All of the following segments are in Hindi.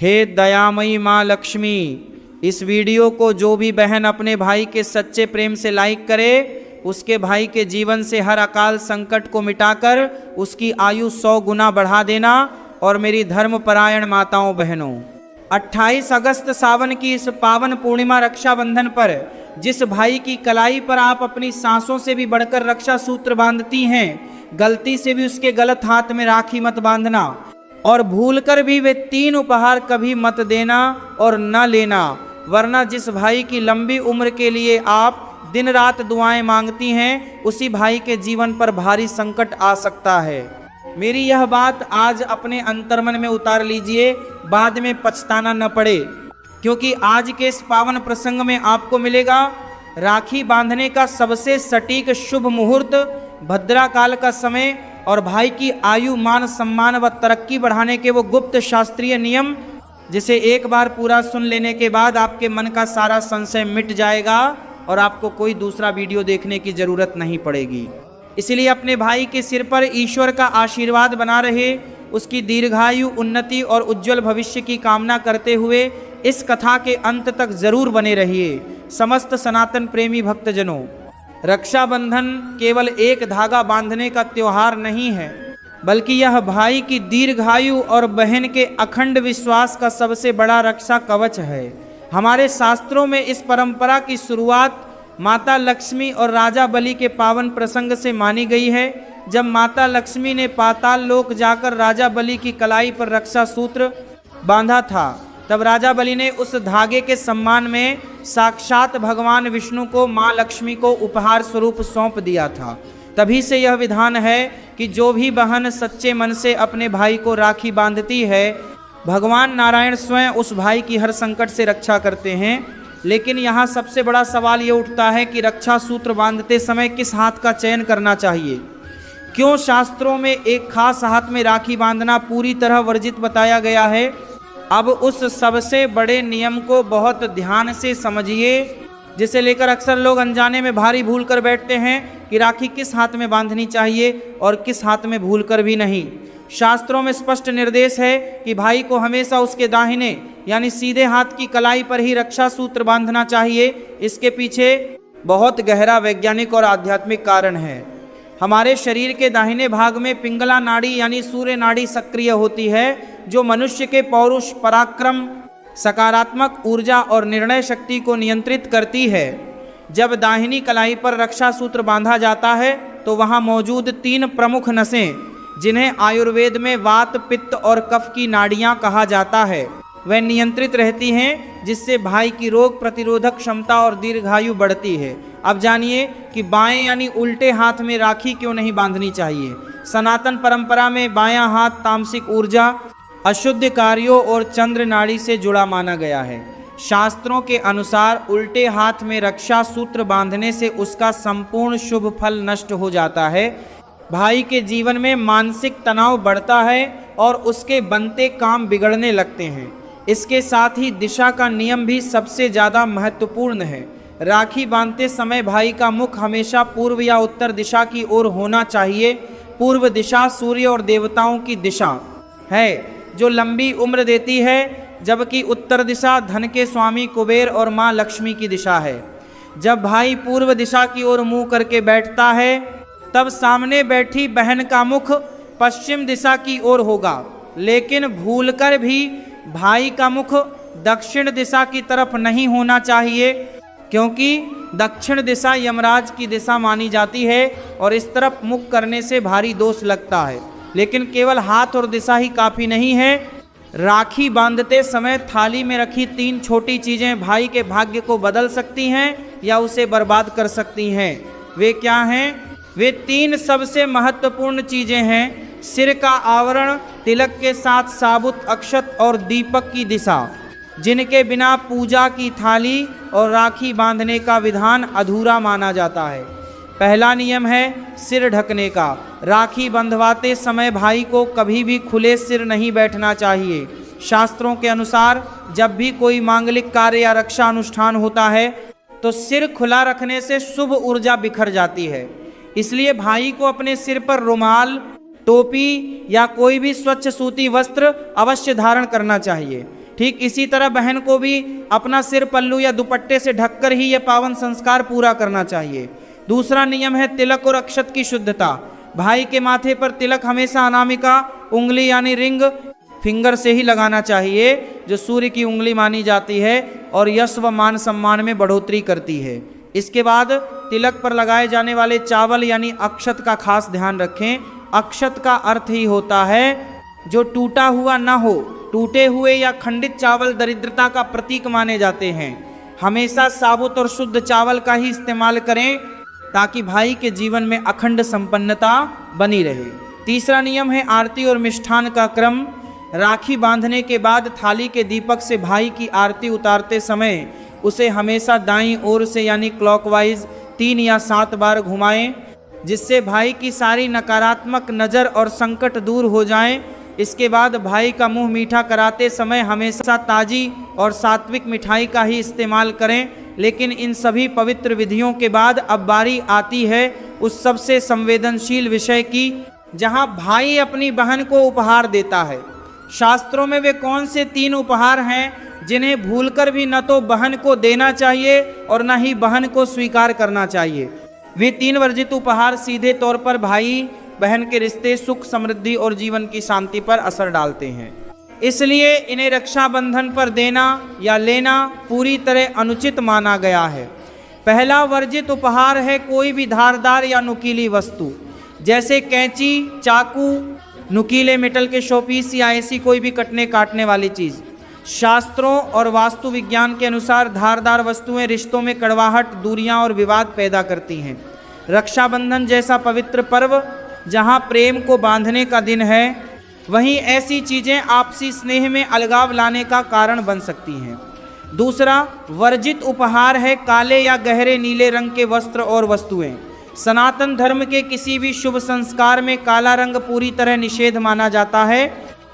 हे दयामयी माँ लक्ष्मी, इस वीडियो को जो भी बहन अपने भाई के सच्चे प्रेम से लाइक करे, उसके भाई के जीवन से हर अकाल संकट को मिटाकर उसकी आयु 100 गुना बढ़ा देना। और मेरी धर्मपरायण माताओं बहनों, 28 अगस्त सावन की इस पावन पूर्णिमा रक्षाबंधन पर जिस भाई की कलाई पर आप अपनी सांसों से भी बढ़कर रक्षा सूत्र बांधती हैं, गलती से भी उसके गलत हाथ में राखी मत बांधना और भूलकर भी वे 3 उपहार कभी मत देना और न लेना, वरना जिस भाई की लंबी उम्र के लिए आप दिन रात दुआएं मांगती हैं, उसी भाई के जीवन पर भारी संकट आ सकता है। मेरी यह बात आज अपने अंतर्मन में उतार लीजिए, बाद में पछताना न पड़े, क्योंकि आज के इस पावन प्रसंग में आपको मिलेगा राखी बांधने का सबसे सटीक शुभ मुहूर्त, भद्रा काल का समय और भाई की आयु मान सम्मान व तरक्की बढ़ाने के वो गुप्त शास्त्रीय नियम, जिसे एक बार पूरा सुन लेने के बाद आपके मन का सारा संशय मिट जाएगा और आपको कोई दूसरा वीडियो देखने की जरूरत नहीं पड़ेगी। इसलिए अपने भाई के सिर पर ईश्वर का आशीर्वाद बना रहे, उसकी दीर्घायु, उन्नति और उज्जवल भविष्य की कामना करते हुए इस कथा के अंत तक जरूर बने रहिए। समस्त सनातन प्रेमी भक्तजनों, रक्षाबंधन केवल एक धागा बांधने का त्योहार नहीं है, बल्कि यह भाई की दीर्घायु और बहन के अखंड विश्वास का सबसे बड़ा रक्षा कवच है। हमारे शास्त्रों में इस परंपरा की शुरुआत माता लक्ष्मी और राजा बलि के पावन प्रसंग से मानी गई है। जब माता लक्ष्मी ने पाताल लोक जाकर राजा बलि की कलाई पर रक्षा सूत्र बांधा था, तब राजा बलि ने उस धागे के सम्मान में साक्षात भगवान विष्णु को माँ लक्ष्मी को उपहार स्वरूप सौंप दिया था। तभी से यह विधान है कि जो भी बहन सच्चे मन से अपने भाई को राखी बांधती है, भगवान नारायण स्वयं उस भाई की हर संकट से रक्षा करते हैं। लेकिन यहाँ सबसे बड़ा सवाल ये उठता है कि रक्षा सूत्र बांधते समय किस हाथ का चयन करना चाहिए। क्यों शास्त्रों में एक खास हाथ में राखी बांधना पूरी तरह वर्जित बताया गया है? अब उस सबसे बड़े नियम को बहुत ध्यान से समझिए, जिसे लेकर अक्सर लोग अनजाने में भारी भूल कर बैठते हैं कि राखी किस हाथ में बांधनी चाहिए और किस हाथ में भूल कर भी नहीं। शास्त्रों में स्पष्ट निर्देश है कि भाई को हमेशा उसके दाहिने यानी सीधे हाथ की कलाई पर ही रक्षा सूत्र बांधना चाहिए। इसके पीछे बहुत गहरा वैज्ञानिक और आध्यात्मिक कारण है। हमारे शरीर के दाहिने भाग में पिंगला नाड़ी यानी सूर्य नाड़ी सक्रिय होती है, जो मनुष्य के पौरुष, पराक्रम, सकारात्मक ऊर्जा और निर्णय शक्ति को नियंत्रित करती है। जब दाहिनी कलाई पर रक्षा सूत्र बांधा जाता है तो वहाँ मौजूद 3 प्रमुख नसें, जिन्हें आयुर्वेद में वात, पित्त और कफ की नाड़ियाँ कहा जाता है, वह नियंत्रित रहती हैं, जिससे भाई की रोग प्रतिरोधक क्षमता और दीर्घायु बढ़ती है। अब जानिए कि बाएं यानी उल्टे हाथ में राखी क्यों नहीं बांधनी चाहिए। सनातन परंपरा में बायां हाथ तामसिक ऊर्जा, अशुद्ध कार्यों और चंद्र नाड़ी से जुड़ा माना गया है। शास्त्रों के अनुसार उल्टे हाथ में रक्षा सूत्र बांधने से उसका संपूर्ण शुभ फल नष्ट हो जाता है, भाई के जीवन में मानसिक तनाव बढ़ता है और उसके बनते काम बिगड़ने लगते हैं। इसके साथ ही दिशा का नियम भी सबसे ज़्यादा महत्वपूर्ण है। राखी बांधते समय भाई का मुख हमेशा पूर्व या उत्तर दिशा की ओर होना चाहिए। पूर्व दिशा सूर्य और देवताओं की दिशा है, जो लंबी उम्र देती है, जबकि उत्तर दिशा धन के स्वामी कुबेर और माँ लक्ष्मी की दिशा है। जब भाई पूर्व दिशा की ओर मुँह करके बैठता है, तब सामने बैठी बहन का मुख पश्चिम दिशा की ओर होगा, लेकिन भूलकर भी भाई का मुख दक्षिण दिशा की तरफ नहीं होना चाहिए, क्योंकि दक्षिण दिशा यमराज की दिशा मानी जाती है और इस तरफ मुख करने से भारी दोष लगता है। लेकिन केवल हाथ और दिशा ही काफ़ी नहीं है। राखी बांधते समय थाली में रखी 3 छोटी चीज़ें भाई के भाग्य को बदल सकती हैं या उसे बर्बाद कर सकती हैं। वे क्या हैं? वे 3 सबसे महत्वपूर्ण चीज़ें हैं: सिर का आवरण, तिलक के साथ साबुत अक्षत और दीपक की दिशा, जिनके बिना पूजा की थाली और राखी बांधने का विधान अधूरा माना जाता है। पहला नियम है सिर ढकने का। राखी बंधवाते समय भाई को कभी भी खुले सिर नहीं बैठना चाहिए। शास्त्रों के अनुसार जब भी कोई मांगलिक कार्य या रक्षा अनुष्ठान होता है तो सिर खुला रखने से शुभ ऊर्जा बिखर जाती है। इसलिए भाई को अपने सिर पर रुमाल, टोपी या कोई भी स्वच्छ सूती वस्त्र अवश्य धारण करना चाहिए। ठीक इसी तरह बहन को भी अपना सिर पल्लू या दुपट्टे से ढककर ही यह पावन संस्कार पूरा करना चाहिए। दूसरा नियम है तिलक और अक्षत की शुद्धता। भाई के माथे पर तिलक हमेशा अनामिका उंगली यानी रिंग फिंगर से ही लगाना चाहिए, जो सूर्य की उंगली मानी जाती है और यश व मान सम्मान में बढ़ोतरी करती है। इसके बाद तिलक पर लगाए जाने वाले चावल यानी अक्षत का खास ध्यान रखें। अक्षत का अर्थ ही होता है जो टूटा हुआ न हो। टूटे हुए या खंडित चावल दरिद्रता का प्रतीक माने जाते हैं। हमेशा साबुत और शुद्ध चावल का ही इस्तेमाल करें ताकि भाई के जीवन में अखंड संपन्नता बनी रहे। तीसरा नियम है आरती और मिष्ठान का क्रम। राखी बांधने के बाद थाली के दीपक से भाई की आरती उतारते समय उसे हमेशा दाईं ओर से यानी क्लॉकवाइज 3 या 7 बार घुमाएं, जिससे भाई की सारी नकारात्मक नज़र और संकट दूर हो जाएं। इसके बाद भाई का मुंह मीठा कराते समय हमेशा ताजी और सात्विक मिठाई का ही इस्तेमाल करें। लेकिन इन सभी पवित्र विधियों के बाद अब बारी आती है उस सबसे संवेदनशील विषय की, जहां भाई अपनी बहन को उपहार देता है। शास्त्रों में वे कौन से 3 उपहार हैं जिन्हें भूलकर भी न तो बहन को देना चाहिए और न ही बहन को स्वीकार करना चाहिए। वे 3 वर्जित उपहार सीधे तौर पर भाई बहन के रिश्ते, सुख, समृद्धि और जीवन की शांति पर असर डालते हैं। इसलिए इन्हें रक्षाबंधन पर देना या लेना पूरी तरह अनुचित माना गया है। पहला वर्जित उपहार है कोई भी धारदार या नुकीली वस्तु, जैसे कैंची, चाकू, नुकीले मेटल के शोपीस या ऐसी कोई भी कटने काटने वाली चीज़। शास्त्रों और वास्तु विज्ञान के अनुसार धारदार वस्तुएं रिश्तों में कड़वाहट, दूरियां और विवाद पैदा करती हैं। रक्षाबंधन जैसा पवित्र पर्व जहां प्रेम को बांधने का दिन है, वहीं ऐसी चीज़ें आपसी स्नेह में अलगाव लाने का कारण बन सकती हैं। दूसरा वर्जित उपहार है काले या गहरे नीले रंग के वस्त्र और वस्तुएं। सनातन धर्म के किसी भी शुभ संस्कार में काला रंग पूरी तरह निषेध माना जाता है,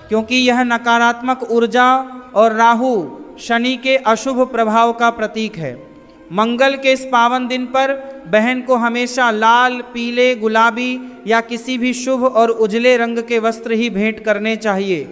क्योंकि यह नकारात्मक ऊर्जा और राहु, शनि के अशुभ प्रभाव का प्रतीक है। मंगल के इस पावन दिन पर बहन को हमेशा लाल, पीले, गुलाबी या किसी भी शुभ और उजले रंग के वस्त्र ही भेंट करने चाहिए,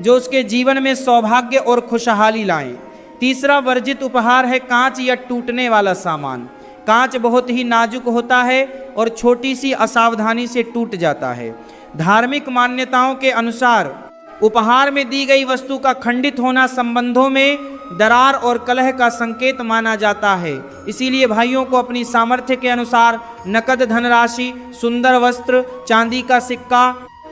जो उसके जीवन में सौभाग्य और खुशहाली लाएं। तीसरा वर्जित उपहार है कांच या टूटने वाला सामान। कांच बहुत ही नाजुक होता है और छोटी सी असावधानी से टूट जाता है। धार्मिक मान्यताओं के अनुसार उपहार में दी गई वस्तु का खंडित होना संबंधों में दरार और कलह का संकेत माना जाता है। इसीलिए भाइयों को अपनी सामर्थ्य के अनुसार नकद धनराशि, सुंदर वस्त्र, चांदी का सिक्का,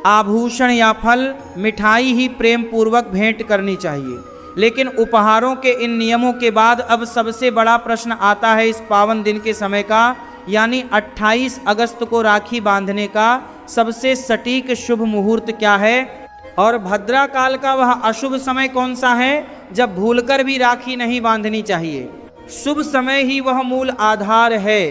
आभूषण या फल, मिठाई ही प्रेम पूर्वक भेंट करनी चाहिए। लेकिन उपहारों के इन नियमों के बाद अब सबसे बड़ा प्रश्न आता है इस पावन दिन के समय का, यानी 28 अगस्त को राखी बांधने का सबसे सटीक शुभ मुहूर्त क्या है और भद्रा काल का वह अशुभ समय कौन सा है जब भूलकर भी राखी नहीं बांधनी चाहिए। शुभ समय ही वह मूल आधार है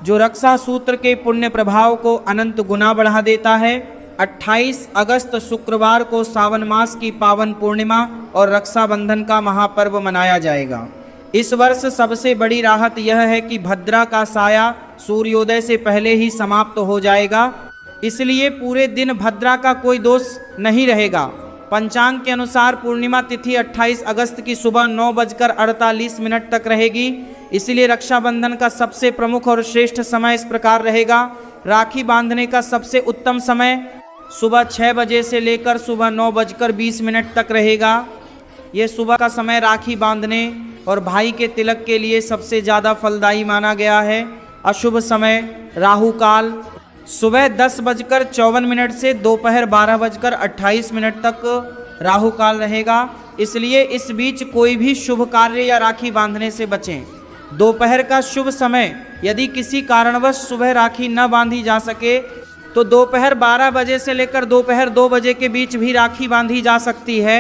जो रक्षा सूत्र के पुण्य प्रभाव को अनंत गुना बढ़ा देता है। 28 अगस्त शुक्रवार को सावन मास की पावन पूर्णिमा और रक्षाबंधन का महापर्व मनाया जाएगा। इस वर्ष सबसे बड़ी राहत यह है कि भद्रा का साया सूर्योदय से पहले ही समाप्त हो जाएगा, इसलिए पूरे दिन भद्रा का कोई दोष नहीं रहेगा। पंचांग के अनुसार पूर्णिमा तिथि 28 अगस्त की सुबह 9:48 तक रहेगी। इसलिए रक्षाबंधन का सबसे प्रमुख और श्रेष्ठ समय इस प्रकार रहेगा। राखी बांधने का सबसे उत्तम समय सुबह 6 बजे से लेकर सुबह 9:20 तक रहेगा। ये सुबह का समय राखी बांधने और भाई के तिलक के लिए सबसे ज़्यादा फलदायी माना गया है। अशुभ समय राहु काल सुबह 10:54 से दोपहर 12:28 तक राहु काल रहेगा। इसलिए इस बीच कोई भी शुभ कार्य या राखी बांधने से बचें। दोपहर का शुभ समय यदि किसी कारणवश सुबह राखी न बांधी जा सके तो दोपहर 12 बजे से लेकर दोपहर 2 बजे के बीच भी राखी बांधी जा सकती है।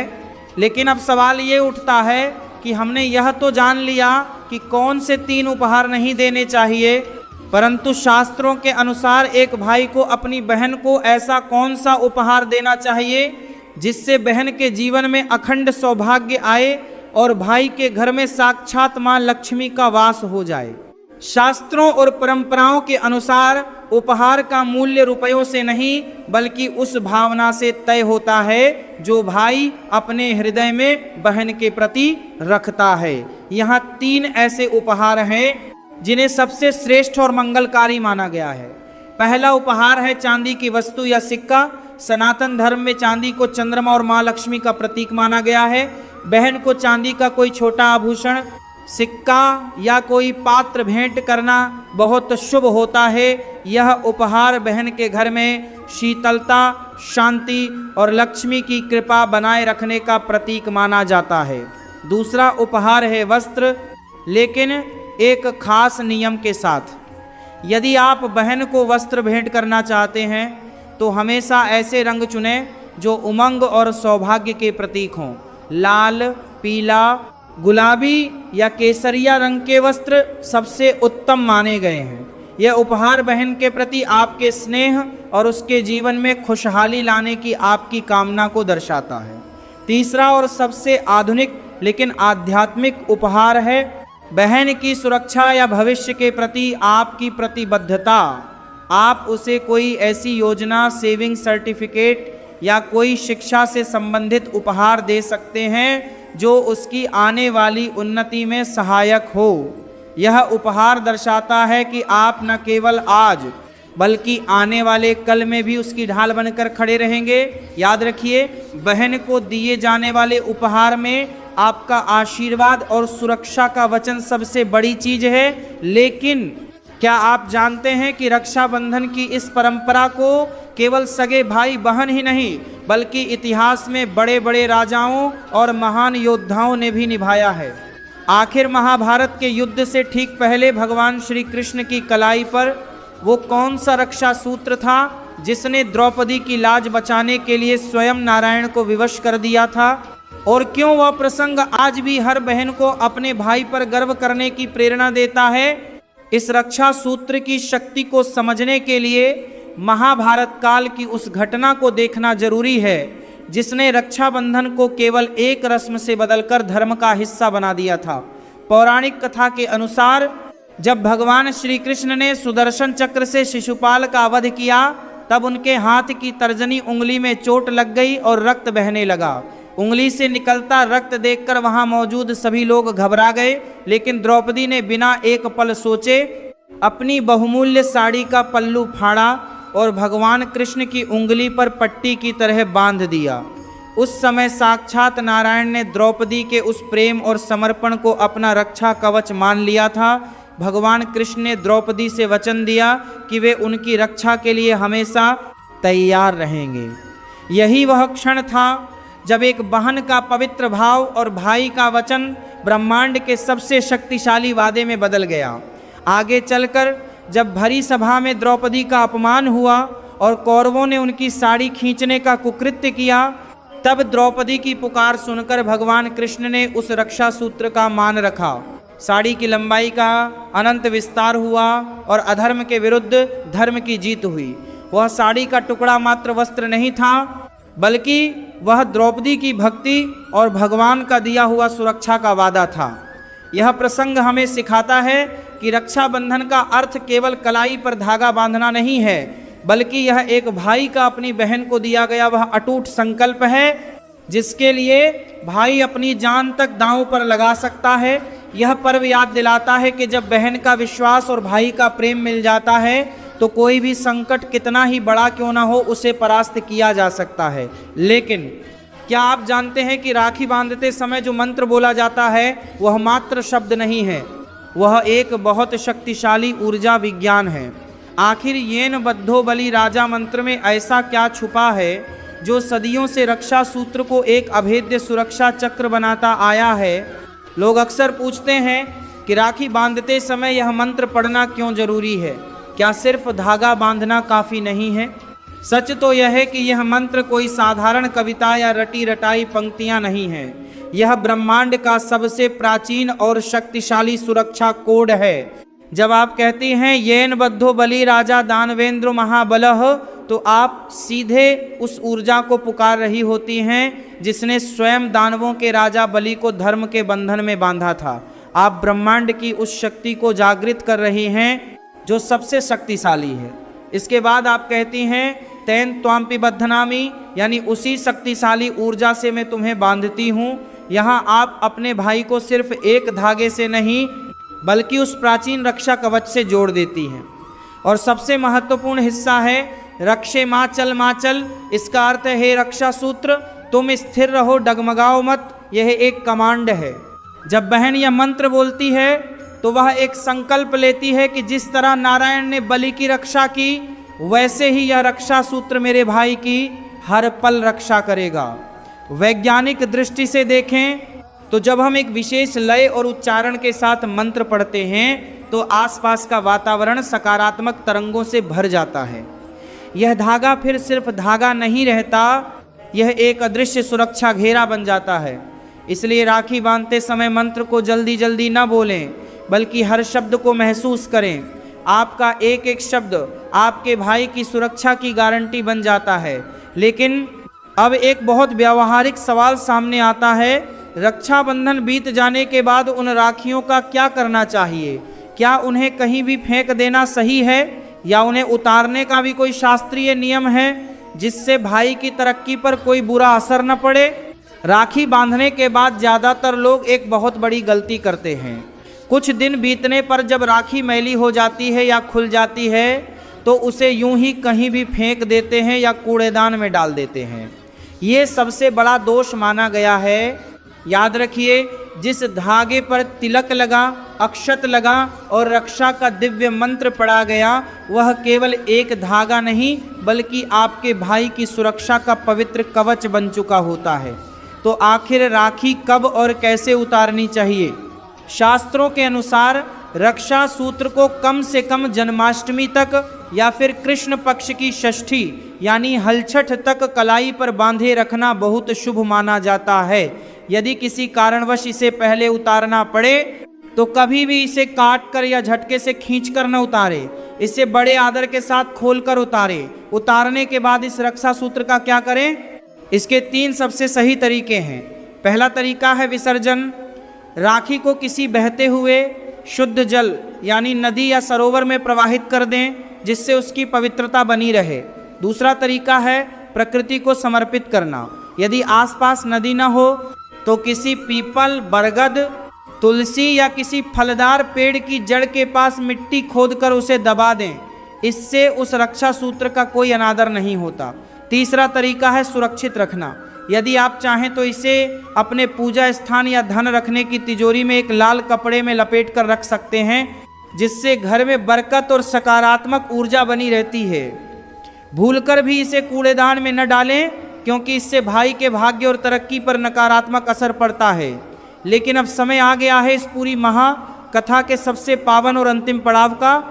लेकिन अब सवाल ये उठता है कि हमने यह तो जान लिया कि कौन से 3 उपहार नहीं देने चाहिए, परंतु शास्त्रों के अनुसार एक भाई को अपनी बहन को ऐसा कौन सा उपहार देना चाहिए जिससे बहन के जीवन में अखंड सौभाग्य आए और भाई के घर में साक्षात मां लक्ष्मी का वास हो जाए। शास्त्रों और परंपराओं के अनुसार उपहार का मूल्य रुपयों से नहीं बल्कि उस भावना से तय होता है जो भाई अपने हृदय में बहन के प्रति रखता है। यहाँ 3 ऐसे उपहार हैं जिन्हें सबसे श्रेष्ठ और मंगलकारी माना गया है। पहला उपहार है चांदी की वस्तु या सिक्का। सनातन धर्म में चांदी को चंद्रमा और माँ लक्ष्मी का प्रतीक माना गया है। बहन को चांदी का कोई छोटा आभूषण, सिक्का या कोई पात्र भेंट करना बहुत शुभ होता है। यह उपहार बहन के घर में शीतलता, शांति और लक्ष्मी की कृपा बनाए रखने का प्रतीक माना जाता है। दूसरा उपहार है वस्त्र, लेकिन एक खास नियम के साथ। यदि आप बहन को वस्त्र भेंट करना चाहते हैं तो हमेशा ऐसे रंग चुनें जो उमंग और सौभाग्य के प्रतीक हों। लाल, पीला, गुलाबी या केसरिया रंग के वस्त्र सबसे उत्तम माने गए हैं। यह उपहार बहन के प्रति आपके स्नेह और उसके जीवन में खुशहाली लाने की आपकी कामना को दर्शाता है। तीसरा और सबसे आधुनिक लेकिन आध्यात्मिक उपहार है बहन की सुरक्षा या भविष्य के प्रति आपकी प्रतिबद्धता। आप उसे कोई ऐसी योजना, सेविंग सर्टिफिकेट या कोई शिक्षा से संबंधित उपहार दे सकते हैं जो उसकी आने वाली उन्नति में सहायक हो। यह उपहार दर्शाता है कि आप न केवल आज बल्कि आने वाले कल में भी उसकी ढाल बनकर खड़े रहेंगे। याद रखिए, बहन को दिए जाने वाले उपहार में आपका आशीर्वाद और सुरक्षा का वचन सबसे बड़ी चीज है। लेकिन क्या आप जानते हैं कि रक्षाबंधन की इस परंपरा को केवल सगे भाई बहन ही नहीं बल्कि इतिहास में बड़े बड़े राजाओं और महान योद्धाओं ने भी निभाया है। आखिर महाभारत के युद्ध से ठीक पहले भगवान श्री कृष्ण की कलाई पर वो कौन सा रक्षा सूत्र था जिसने द्रौपदी की लाज बचाने के लिए स्वयं नारायण को विवश कर दिया था? और क्यों वह प्रसंग आज भी हर बहन को अपने भाई पर गर्व करने की प्रेरणा देता है? इस रक्षा सूत्र की शक्ति को समझने के लिए महाभारत काल की उस घटना को देखना जरूरी है जिसने रक्षाबंधन को केवल एक रस्म से बदलकर धर्म का हिस्सा बना दिया था। पौराणिक कथा के अनुसार जब भगवान श्री कृष्ण ने सुदर्शन चक्र से शिशुपाल का वध किया तब उनके हाथ की तर्जनी उंगली में चोट लग गई और रक्त बहने लगा। उंगली से निकलता रक्त देखकर वहां मौजूद सभी लोग घबरा गए, लेकिन द्रौपदी ने बिना एक पल सोचे अपनी बहुमूल्य साड़ी का पल्लू फाड़ा और भगवान कृष्ण की उंगली पर पट्टी की तरह बांध दिया। उस समय साक्षात नारायण ने द्रौपदी के उस प्रेम और समर्पण को अपना रक्षा कवच मान लिया था। भगवान कृष्ण ने द्रौपदी से वचन दिया कि वे उनकी रक्षा के लिए हमेशा तैयार रहेंगे। यही वह क्षण था जब एक बहन का पवित्र भाव और भाई का वचन ब्रह्मांड के सबसे शक्तिशाली वादे में बदल गया। आगे चलकर जब भरी सभा में द्रौपदी का अपमान हुआ और कौरवों ने उनकी साड़ी खींचने का कुकृत्य किया, तब द्रौपदी की पुकार सुनकर भगवान कृष्ण ने उस रक्षा सूत्र का मान रखा। साड़ी की लंबाई का अनंत विस्तार हुआ और अधर्म के विरुद्ध धर्म की जीत हुई। वह साड़ी का टुकड़ा मात्र वस्त्र नहीं था बल्कि वह द्रौपदी की भक्ति और भगवान का दिया हुआ सुरक्षा का वादा था। यह प्रसंग हमें सिखाता है कि रक्षाबंधन का अर्थ केवल कलाई पर धागा बांधना नहीं है बल्कि यह एक भाई का अपनी बहन को दिया गया वह अटूट संकल्प है जिसके लिए भाई अपनी जान तक दांव पर लगा सकता है। यह पर्व याद दिलाता है कि जब बहन का विश्वास और भाई का प्रेम मिल जाता है तो कोई भी संकट कितना ही बड़ा क्यों ना हो उसे परास्त किया जा सकता है। लेकिन क्या आप जानते हैं कि राखी बांधते समय जो मंत्र बोला जाता है वह मात्र शब्द नहीं है, वह एक बहुत शक्तिशाली ऊर्जा विज्ञान है। आखिर येन बद्धो बलि राजा मंत्र में ऐसा क्या छुपा है जो सदियों से रक्षा सूत्र को एक अभेद्य सुरक्षा चक्र बनाता आया है? लोग अक्सर पूछते हैं कि राखी बांधते समय यह मंत्र पढ़ना क्यों जरूरी है? क्या सिर्फ धागा बांधना काफ़ी नहीं है? सच तो यह है कि यह मंत्र कोई साधारण कविता या रटी रटाई पंक्तियां नहीं है। यह ब्रह्मांड का सबसे प्राचीन और शक्तिशाली सुरक्षा कोड है। जब आप कहती हैं येन बद्धो बलि राजा दानवेंद्र महाबलः, तो आप सीधे उस ऊर्जा को पुकार रही होती हैं जिसने स्वयं दानवों के राजा बलि को धर्म के बंधन में बांधा था। आप ब्रह्मांड की उस शक्ति को जागृत कर रही हैं जो सबसे शक्तिशाली है। इसके बाद आप कहती हैं तेन त्वाम पिबद्धनामि, यानी उसी शक्तिशाली ऊर्जा से मैं तुम्हें बांधती हूँ। यहाँ आप अपने भाई को सिर्फ एक धागे से नहीं बल्कि उस प्राचीन रक्षा कवच से जोड़ देती हैं। और सबसे महत्वपूर्ण हिस्सा है रक्षे माचल माचल। इसका अर्थ है रक्षा सूत्र, तुम स्थिर रहो, डगमगाओ मत। यह एक कमांड है। जब बहन यह मंत्र बोलती है तो वह एक संकल्प लेती है कि जिस तरह नारायण ने बलि की रक्षा की, वैसे ही यह रक्षा सूत्र मेरे भाई की हर पल रक्षा करेगा। वैज्ञानिक दृष्टि से देखें तो जब हम एक विशेष लय और उच्चारण के साथ मंत्र पढ़ते हैं तो आसपास का वातावरण सकारात्मक तरंगों से भर जाता है। यह धागा फिर सिर्फ धागा नहीं रहता, यह एक अदृश्य सुरक्षा घेरा बन जाता है। इसलिए राखी बांधते समय मंत्र को जल्दी जल्दी न बोलें, बल्कि हर शब्द को महसूस करें। आपका एक एक शब्द आपके भाई की सुरक्षा की गारंटी बन जाता है। लेकिन अब एक बहुत व्यावहारिक सवाल सामने आता है, रक्षाबंधन बीत जाने के बाद उन राखियों का क्या करना चाहिए? क्या उन्हें कहीं भी फेंक देना सही है या उन्हें उतारने का भी कोई शास्त्रीय नियम है जिससे भाई की तरक्की पर कोई बुरा असर न पड़े? राखी बांधने के बाद ज़्यादातर लोग एक बहुत बड़ी गलती करते हैं। कुछ दिन बीतने पर जब राखी मैली हो जाती है या खुल जाती है तो उसे यूं ही कहीं भी फेंक देते हैं या कूड़ेदान में डाल देते हैं। ये सबसे बड़ा दोष माना गया है। याद रखिए, जिस धागे पर तिलक लगा, अक्षत लगा और रक्षा का दिव्य मंत्र पढ़ा गया, वह केवल एक धागा नहीं बल्कि आपके भाई की सुरक्षा का पवित्र कवच बन चुका होता है। तो आखिर राखी कब और कैसे उतारनी चाहिए? शास्त्रों के अनुसार रक्षा सूत्र को कम से कम जन्माष्टमी तक या फिर कृष्ण पक्ष की षष्ठी यानी हलछठ तक कलाई पर बांधे रखना बहुत शुभ माना जाता है। यदि किसी कारणवश इसे पहले उतारना पड़े तो कभी भी इसे काट कर या झटके से खींच कर न उतारे, इसे बड़े आदर के साथ खोल कर उतारे। उतारने के बाद इस रक्षा सूत्र का क्या करें? इसके 3 सबसे सही तरीके हैं। पहला तरीका है विसर्जन। राखी को किसी बहते हुए शुद्ध जल यानी नदी या सरोवर में प्रवाहित कर दें, जिससे उसकी पवित्रता बनी रहे। दूसरा तरीका है प्रकृति को समर्पित करना। यदि आसपास नदी न हो तो किसी पीपल, बरगद, तुलसी या किसी फलदार पेड़ की जड़ के पास मिट्टी खोदकर उसे दबा दें। इससे उस रक्षा सूत्र का कोई अनादर नहीं होता। तीसरा तरीका है सुरक्षित रखना। यदि आप चाहें तो इसे अपने पूजा स्थान या धन रखने की तिजोरी में एक लाल कपड़े में लपेट कर रख सकते हैं, जिससे घर में बरकत और सकारात्मक ऊर्जा बनी रहती है। भूलकर भी इसे कूड़ेदान में न डालें, क्योंकि इससे भाई के भाग्य और तरक्की पर नकारात्मक असर पड़ता है। लेकिन अब समय आ गया है इस पूरी महाकथा के सबसे पावन और अंतिम पड़ाव का,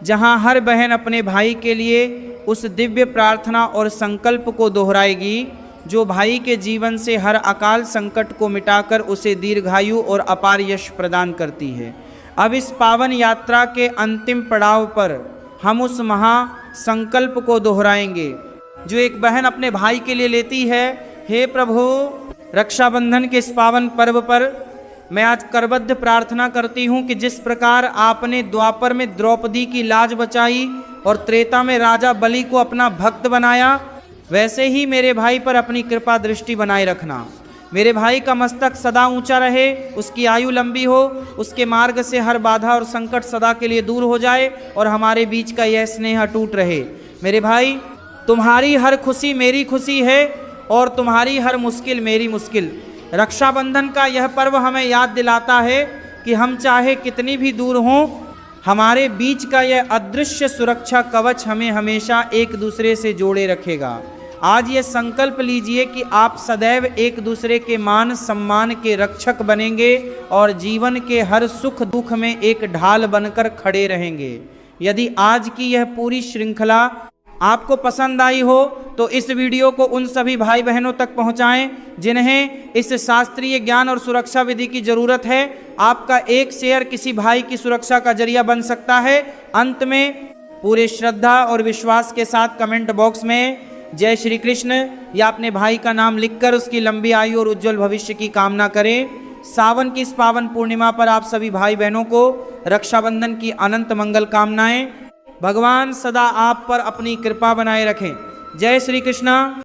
जहां हर बहन अपने भाई के लिए उस दिव्य प्रार्थना और संकल्प को दोहराएगी जो भाई के जीवन से हर अकाल संकट को मिटाकर उसे दीर्घायु और अपार यश प्रदान करती है। अब इस पावन यात्रा के अंतिम पड़ाव पर हम उस महासंकल्प को दोहराएंगे जो एक बहन अपने भाई के लिए लेती है। हे प्रभु, रक्षाबंधन के इस पावन पर्व पर मैं आज करबद्ध प्रार्थना करती हूँ कि जिस प्रकार आपने द्वापर में द्रौपदी की लाज बचाई और त्रेता में राजा बलि को अपना भक्त बनाया, वैसे ही मेरे भाई पर अपनी कृपा दृष्टि बनाए रखना। मेरे भाई का मस्तक सदा ऊंचा रहे, उसकी आयु लंबी हो, उसके मार्ग से हर बाधा और संकट सदा के लिए दूर हो जाए और हमारे बीच का यह स्नेह अटूट रहे। मेरे भाई, तुम्हारी हर खुशी मेरी खुशी है और तुम्हारी हर मुश्किल मेरी मुश्किल। रक्षाबंधन का यह पर्व हमें याद दिलाता है कि हम चाहे कितनी भी दूर हों, हमारे बीच का यह अदृश्य सुरक्षा कवच हमें हमेशा एक दूसरे से जोड़े रखेगा। आज ये संकल्प लीजिए कि आप सदैव एक दूसरे के मान सम्मान के रक्षक बनेंगे और जीवन के हर सुख दुख में एक ढाल बनकर खड़े रहेंगे। यदि आज की यह पूरी श्रृंखला आपको पसंद आई हो तो इस वीडियो को उन सभी भाई बहनों तक पहुंचाएं जिन्हें इस शास्त्रीय ज्ञान और सुरक्षा विधि की जरूरत है। आपका एक शेयर किसी भाई की सुरक्षा का जरिया बन सकता है। अंत में पूरे श्रद्धा और विश्वास के साथ कमेंट बॉक्स में जय श्री कृष्ण या अपने भाई का नाम लिखकर उसकी लंबी आयु और उज्जवल भविष्य की कामना करें। सावन की इस पावन पूर्णिमा पर आप सभी भाई बहनों को रक्षाबंधन की अनंत मंगल कामनाएं। भगवान सदा आप पर अपनी कृपा बनाए रखें। जय श्री कृष्णा।